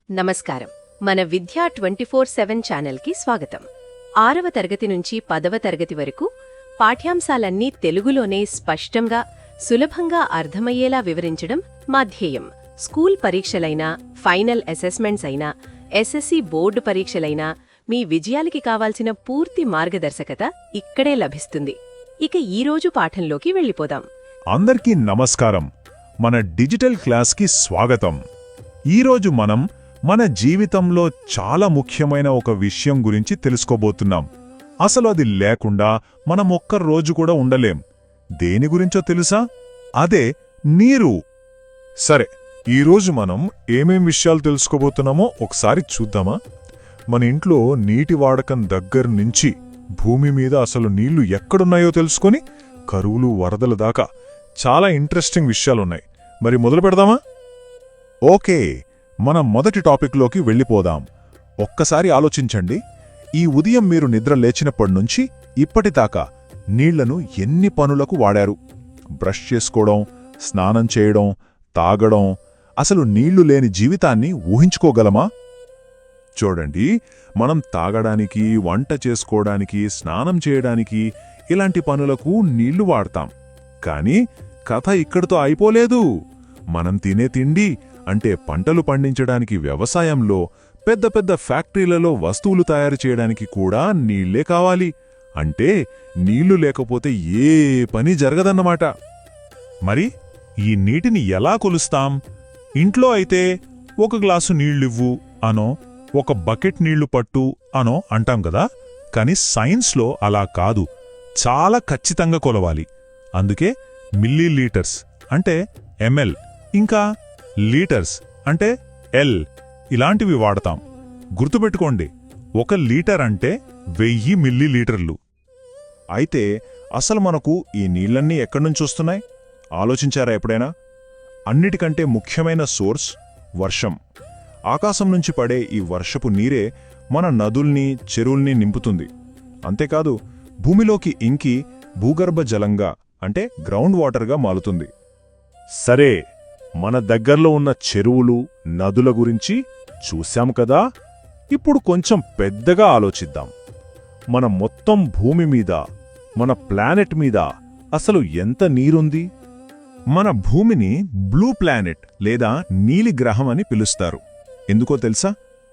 నమస్కారం. మన విద్యా 24/7 ఛానల్కి స్వాగతం. 6వ తరగతి నుంచి 10వ తరగతి వరకు పాఠ్యాంశాలన్నీ తెలుగులోనే స్పష్టంగా, సులభంగా అర్థమయ్యేలా వివరించడం మా ధ్యేయం. స్కూల్ పరీక్షలైనా, ఫైనల్ అసెస్మెంట్స్ అయినా, ఎస్ఎస్సి బోర్డు పరీక్షలైనా మీ విజయాలకి కావాల్సిన పూర్తి మార్గదర్శకత ఇక్కడే లభిస్తుంది. ఇక ఈరోజు పాఠంలోకి వెళ్ళిపోదాం. అందరికీ నమస్కారం. మన డిజిటల్ క్లాస్కి స్వాగతం. ఈరోజు మనం మన జీవితంలో చాలా ముఖ్యమైన ఒక విషయం గురించి తెలుసుకోబోతున్నాం. అసలు అది లేకుండా మనం ఒక్క రోజు కూడా ఉండలేం. దేని గురించో తెలుసా? అదే నీరు. సరే, ఈరోజు మనం ఏమేం విషయాలు తెలుసుకోబోతున్నామో ఒకసారి చూద్దామా? మన ఇంట్లో నీటి వాడకం దగ్గర నుంచి భూమి మీద అసలు నీళ్లు ఎక్కడున్నాయో తెలుసుకొని కరువులు, వరదల దాకా చాలా ఇంట్రెస్టింగ్ విషయాలున్నాయి. మరి మొదలు పెడదామా? ఓకే, మనం మొదటి టాపిక్లోకి వెళ్ళిపోదాం. ఒక్కసారి ఆలోచించండి. ఈ ఉదయం మీరు నిద్ర లేచినప్పటినుంచి ఇప్పటిదాకా నీళ్లను ఎన్ని పనులకు వాడారు? బ్రష్ చేసుకోవడం, స్నానం చేయడం, తాగడం. అసలు నీళ్లు లేని జీవితాన్ని ఊహించుకోగలమా? చూడండి, మనం తాగడానికి, వంట చేసుకోవడానికి, స్నానం చేయడానికి ఇలాంటి పనులకు నీళ్లు వాడతాం. కానీ కథ ఇక్కడితో అయిపోలేదు. మనం తినే తిండి అంటే పంటలు పండించడానికి, వ్యవసాయంలో, పెద్ద పెద్ద ఫ్యాక్టరీలలో వస్తువులు తయారు చేయడానికి కూడా నీళ్లే కావాలి. అంటే నీళ్లు లేకపోతే ఏ పని జరగదన్నమాట. మరి ఈ నీటిని ఎలా కొలుస్తాం? ఇంట్లో అయితే ఒక గ్లాసు నీళ్ళివ్వు అనో, ఒక బకెట్ నీళ్లు పట్టు అనో అంటాం కదా. కాని సైన్స్లో అలా కాదు. చాలా ఖచ్చితంగా కొలవాలి. అందుకే మిల్లీలీటర్స్ అంటే ఎంఎల్, ఇంకా లీటర్స్ అంటే ఎల్ ఇలాంటివి వాడతాం. గుర్తుపెట్టుకోండి, 1 లీటర్ అంటే 1000 మిల్లీలీటర్లు. అయితే అసలు మనకు ఈ నీళ్లన్నీ ఎక్కడ్నుంచొస్తున్నాయి ఆలోచించారా ఎప్పుడైనా? అన్నిటికంటే ముఖ్యమైన సోర్స్ వర్షం. ఆకాశం నుంచి పడే ఈ వర్షపు నీరే మన నదుల్ని, చెరువుల్ని నింపుతుంది. అంతేకాదు, భూమిలోకి ఇంకి భూగర్భ జలంగా అంటే గ్రౌండ్ వాటర్గా మారుతుంది. సరే, మన దగ్గర్లో ఉన్న చెరువులు, నదుల గురించి చూశాం కదా. ఇప్పుడు కొంచెం పెద్దగా ఆలోచిద్దాం. మన మొత్తం భూమి మీద, మన ప్లానెట్ మీద అసలు ఎంత నీరుంది? మన భూమిని బ్లూ ప్లానెట్ లేదా నీలి గ్రహం అని పిలుస్తారు. ఎందుకో తెలుసా?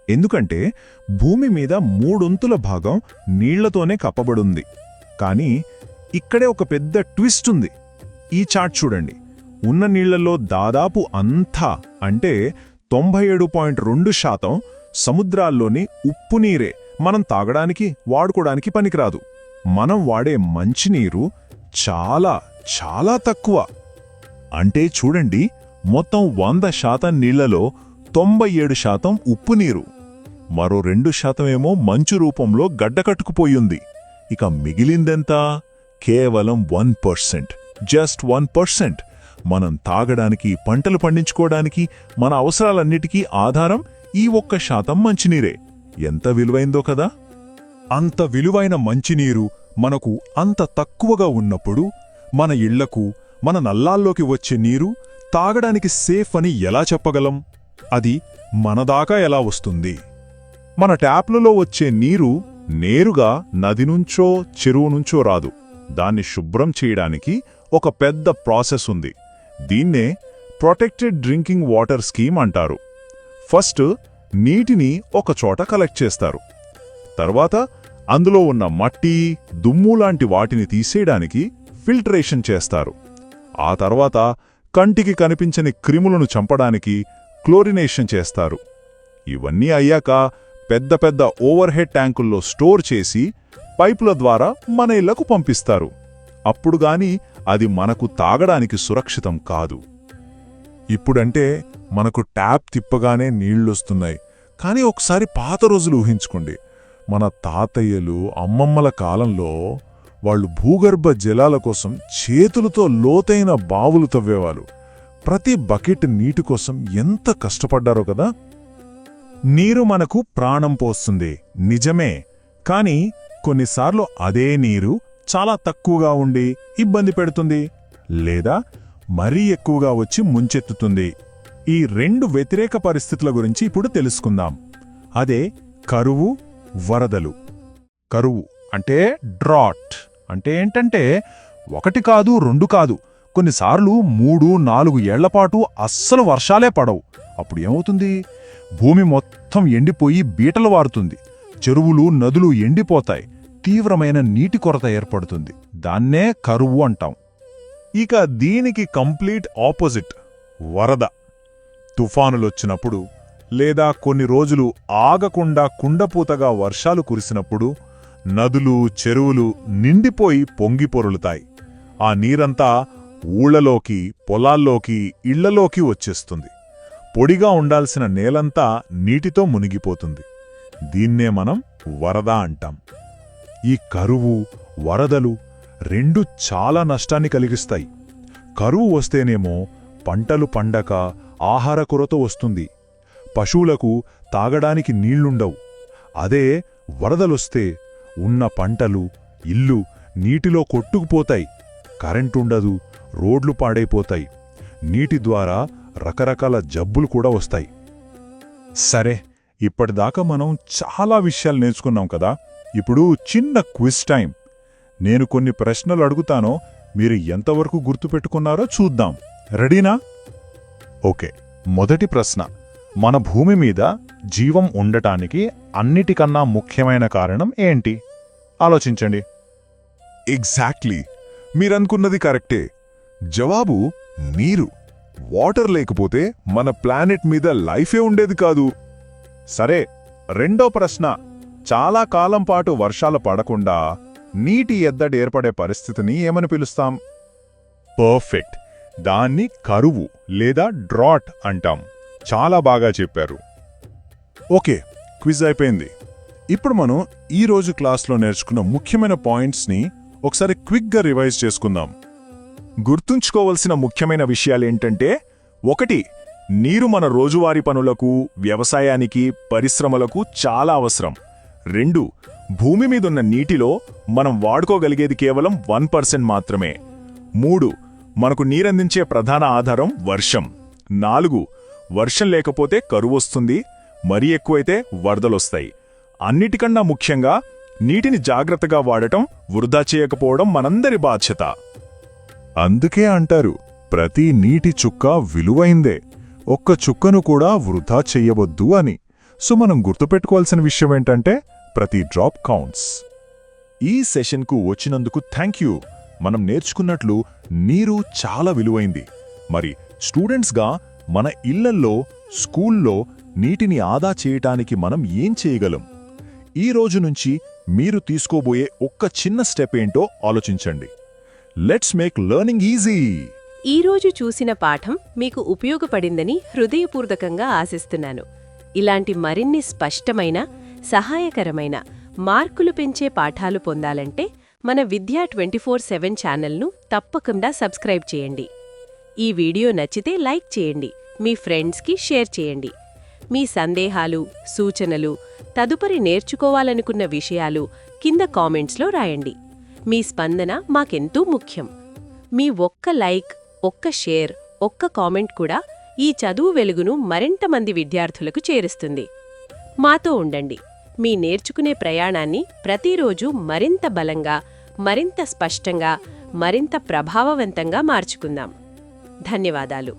ఎందుకంటే భూమి మీద 3/4 భాగం నీళ్లతోనే కప్పబడుంది. కానీ ఇక్కడే ఒక పెద్ద ట్విస్ట్ ఉంది. ఈ చార్ట్ చూడండి. ఉన్న నీళ్లలో దాదాపు అంతా అంటే 97.2% సముద్రాల్లోని ఉప్పు నీరే. మనం తాగడానికి, వాడుకోవడానికి పనికిరాదు. మనం వాడే మంచినీరు చాలా చాలా తక్కువ. అంటే చూడండి, మొత్తం 100% నీళ్లలో 97% ఉప్పు నీరు, మరో 2% ఏమో మంచు రూపంలో గడ్డకట్టుకుపోయింది. ఇక మిగిలిందెంత? కేవలం 1%. జస్ట్ 1%. మనం తాగడానికి, పంటలు పండించుకోవడానికి, మన అవసరాలన్నిటికీ ఆధారం ఈ 1% మంచినీరే. ఎంత విలువైందో కదా. అంత విలువైన మంచినీరు మనకు అంత తక్కువగా ఉన్నప్పుడు మన ఇళ్లకు, మన నల్లాల్లోకి వచ్చే నీరు తాగడానికి సేఫ్ అని ఎలా చెప్పగలం? అది మనదాకా ఎలా వస్తుంది? మన ట్యాప్లలో వచ్చే నీరు నేరుగా నది నుంచో, చెరువు నుంచో రాదు. దాన్ని శుభ్రం చేయడానికి ఒక పెద్ద ప్రాసెస్ ఉంది. దీన్నే ప్రొటెక్టెడ్ డ్రింకింగ్ వాటర్ స్కీమ్ అంటారు. ఫస్ట్ నీటిని ఒక చోట కలెక్ట్ చేస్తారు. తర్వాత అందులో ఉన్న మట్టి, దుమ్ము లాంటి వాటిని తీసేయడానికి ఫిల్టరేషన్ చేస్తారు. ఆ తర్వాత కంటికి కనిపించని క్రిములను చంపడానికి క్లోరినేషన్ చేస్తారు. ఇవన్నీ అయ్యాక పెద్ద పెద్ద ఓవర్ హెడ్ ట్యాంకుల్లో స్టోర్ చేసి పైపుల ద్వారా మన ఇళ్లకు పంపిస్తారు. అప్పుడుగాని అది మనకు తాగడానికి సురక్షితం కాదు. ఇప్పుడంటే మనకు ట్యాప్ తిప్పగానే నీళ్లొస్తున్నాయి. కానీ ఒకసారి పాత రోజులు ఊహించుకోండి. మన తాతయ్యలు, అమ్మమ్మల కాలంలో వాళ్ళు భూగర్భ జలాల కోసం చేతులతో లోతైన బావులు తవ్వేవాళ్ళు. ప్రతి బకెట్ నీటి కోసం ఎంత కష్టపడ్డారో కదా. నీరు మనకు ప్రాణం పోస్తుంది, నిజమే. కాని కొన్నిసార్లు అదే నీరు చాలా తక్కువగా ఉండి ఇబ్బంది పెడుతుంది, లేదా మరీ ఎక్కువగా వచ్చి ముంచెత్తుతుంది. ఈ రెండు వ్యతిరేక పరిస్థితుల గురించి ఇప్పుడు తెలుసుకుందాం. అదే కరువు, వరదలు. కరువు అంటే డ్రాట్. అంటే ఏంటంటే 1 కాదు 2 కాదు, కొన్నిసార్లు 3-4 ఏళ్లపాటు అస్సలు వర్షాలే పడవు. అప్పుడు ఏమవుతుంది? భూమి మొత్తం ఎండిపోయి బీటలు వారుతుంది. చెరువులు, నదులు ఎండిపోతాయి. తీవ్రమైన నీటి కొరత ఏర్పడుతుంది. దాన్నే కరువు అంటాం. ఇక దీనికి కంప్లీట్ ఆపోజిట్ వరద. తుఫానులొచ్చినప్పుడు లేదా కొన్ని రోజులు ఆగకుండా కుండపోతగా వర్షాలు కురిసినప్పుడు నదులు, చెరువులు నిండిపోయి పొంగిపొరులుతాయి. ఆ నీరంతా ఊళ్లలోకి, పొలాల్లోకి, ఇళ్లలోకి వచ్చేస్తుంది. పొడిగా ఉండాల్సిన నేలంతా నీటితో మునిగిపోతుంది. దీన్నే మనం వరద అంటాం. ఈ కరువు, వరదలు రెండు చాలా నష్టాన్ని కలిగిస్తాయి. కరువు వస్తేనేమో పంటలు పండక ఆహార కొరత వస్తుంది. పశువులకు తాగడానికి నీళ్లుండవు. అదే వరదలొస్తే ఉన్న పంటలు, ఇల్లు నీటిలో కొట్టుకుపోతాయి. కరెంటుండదు, రోడ్లు పాడైపోతాయి. నీటి ద్వారా రకరకాల జబ్బులు కూడా వస్తాయి. సరే, ఇప్పటిదాకా మనం చాలా విషయాలు నేర్చుకున్నాం కదా. ఇప్పుడు చిన్న క్విజ్ టైం. నేను కొన్ని ప్రశ్నలు అడుగుతానో, మీరు ఎంతవరకు గుర్తుపెట్టుకున్నారో చూద్దాం. రెడీనా? ఓకే, మొదటి ప్రశ్న. మన భూమి మీద జీవం ఉండటానికి అన్నిటికన్నా ముఖ్యమైన కారణం ఏంటి? ఆలోచించండి. ఎగ్జాక్ట్లీ, మీరనుకున్నది కరెక్టే. జవాబు నీరు. వాటర్ లేకపోతే మన ప్లానెట్ మీద లైఫే ఉండేది కాదు. సరే, రెండో ప్రశ్న. చాలా కాలం పాటు వర్షాలు పడకుండా నీటి ఎద్దడి ఏర్పడే పరిస్థితిని ఏమని పిలుస్తాం? పర్ఫెక్ట్, దాన్ని కరువు లేదా డ్రాట్ అంటాం. చాలా బాగా చెప్పారు. ఓకే, క్విజ్ అయిపోయింది. ఇప్పుడు మనం ఈరోజు క్లాస్లో నేర్చుకున్న ముఖ్యమైన పాయింట్స్ని ఒకసారి క్విక్గా రివైజ్ చేసుకుందాం. గుర్తుంచుకోవలసిన ముఖ్యమైన విషయాలేంటంటే, 1. నీరు మన రోజువారీ పనులకు, వ్యవసాయానికి, పరిశ్రమలకు చాలా అవసరం. 2. భూమి మీదున్న నీటిలో మనం వాడుకోగలిగేది కేవలం 1% మాత్రమే. 3. మనకు నీరందించే ప్రధాన ఆధారం వర్షం. 4. వర్షం లేకపోతే కరువొస్తుంది, మరీ ఎక్కువైతే వరదలొస్తాయి. అన్నిటికన్నా ముఖ్యంగా నీటిని జాగ్రత్తగా వాడటం, వృధా చేయకపోవడం మనందరి బాధ్యత. అందుకే అంటారు, ప్రతి నీటి చుక్క విలువైందే, ఒక్క చుక్కను కూడా వృధా చెయ్యవద్దు అని. సో మనం గుర్తుపెట్టుకోవాల్సిన విషయమేంటంటే, ప్రతి డ్రాప్ కౌంట్స్. ఈ సెషన్కు వచ్చినందుకు థ్యాంక్ యూ. మనం నేర్చుకున్నట్లు నీరు చాలా విలువైంది. మరి స్టూడెంట్స్గా మన ఇళ్లల్లో, స్కూల్లో నీటిని ఆదా చేయటానికి మనం ఏం చేయగలం? ఈ రోజు నుంచి మీరు తీసుకోబోయే ఒక్క చిన్న స్టెప్ ఏంటో ఆలోచించండి. Let's make learning easy. ఈరోజు చూసిన పాఠం మీకు ఉపయోగపడిందని హృదయపూర్వకంగా ఆశిస్తున్నాను. ఇలాంటి మరిన్ని స్పష్టమైన, సహాయకరమైన, మార్కులు పెంచే పాఠాలు పొందాలంటే మన విద్యా 24/7 ఛానల్ను తప్పకుండా సబ్స్క్రైబ్ చేయండి. ఈ వీడియో నచ్చితే లైక్ చేయండి, మీ ఫ్రెండ్స్కి షేర్ చేయండి. మీ సందేహాలు, సూచనలు, తదుపరి నేర్చుకోవాలనుకున్న విషయాలు కింద కామెంట్స్లో రాయండి. మీ స్పందన మాకెంతో ముఖ్యం. మీ ఒక్క లైక్, ఒక్క షేర్, ఒక్క కామెంట్ కూడా ఈ చదువు వెలుగును మరింత మంది విద్యార్థులకు చేరుస్తుంది. మాతో ఉండండి. మీ నేర్చుకునే ప్రయాణాన్ని ప్రతిరోజు మరింత బలంగా, మరింత స్పష్టంగా, మరింత ప్రభావవంతంగా మార్చుకుందాం. ధన్యవాదాలు.